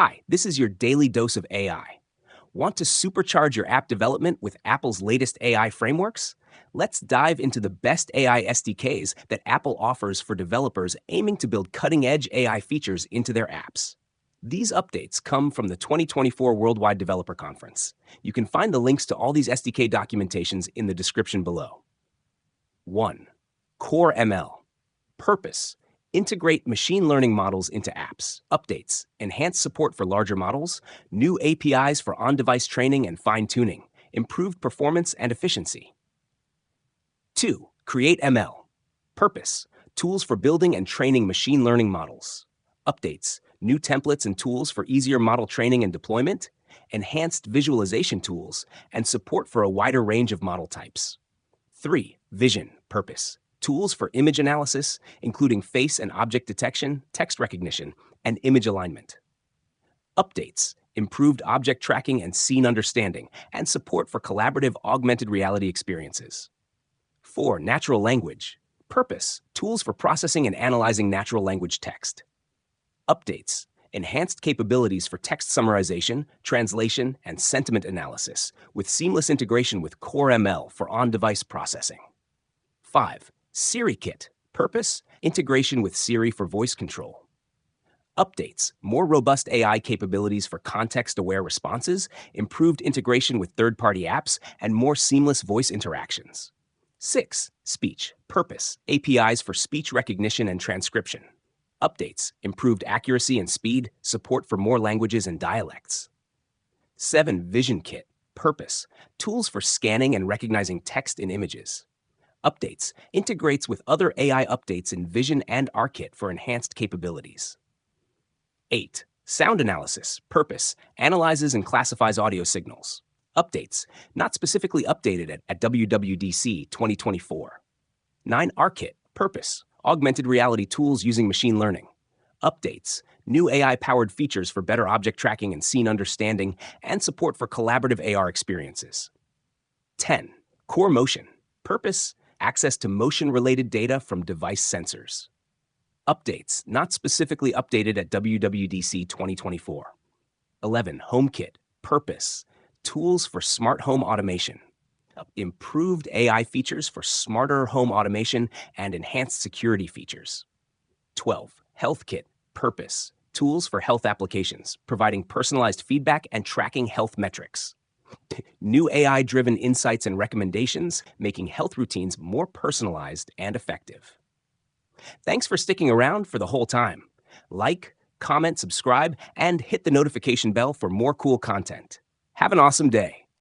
Hi, this is your daily dose of AI. Want to supercharge your app development with Apple's latest AI frameworks? Let's dive into the best AI SDKs that Apple offers for developers aiming to build cutting-edge AI features into their apps. These updates come from the 2024 Worldwide Developer Conference. You can find the links to all these SDK documentations in the description below. 1. Core ML. Purpose: integrate machine learning models into apps. Updates: enhanced support for larger models, new APIs for on-device training and fine-tuning, improved performance and efficiency. 2. Create ML. Purpose: tools for building and training machine learning models. Updates: new templates and tools for easier model training and deployment, enhanced visualization tools, and support for a wider range of model types. 3. Vision. Purpose: tools for image analysis, including face and object detection, text recognition, and image alignment. Updates: improved object tracking and scene understanding, and support for collaborative augmented reality experiences. 4. Natural language. Purpose: tools for processing and analyzing natural language text. Updates: enhanced capabilities for text summarization, translation, and sentiment analysis, with seamless integration with Core ML for on-device processing. 5. Siri Kit. Purpose: integration with Siri for voice control. Updates: more robust AI capabilities for context-aware responses, improved integration with third-party apps, and more seamless voice interactions. 6. Speech. Purpose: APIs for speech recognition and transcription. Updates: improved accuracy and speed, support for more languages and dialects. 7. Vision Kit. Purpose: tools for scanning and recognizing text in images. Updates: integrates with other AI updates in Vision and ARKit for enhanced capabilities. 8. Sound analysis. Purpose: analyzes and classifies audio signals. Updates: not specifically updated at WWDC 2024. 9. ARKit. Purpose: augmented reality tools using machine learning. Updates: new AI-powered features for better object tracking and scene understanding, and support for collaborative AR experiences. 10. Core Motion. Purpose: access to motion-related data from device sensors. Updates: not specifically updated at WWDC 2024. 11. HomeKit. Purpose: tools for smart home automation. Improved AI features for smarter home automation and enhanced security features. 12. HealthKit. Purpose: tools for health applications, providing personalized feedback and tracking health metrics. New AI-driven insights and recommendations, making health routines more personalized and effective. Thanks for sticking around for the whole time. Like, comment, subscribe, and hit the notification bell for more cool content. Have an awesome day.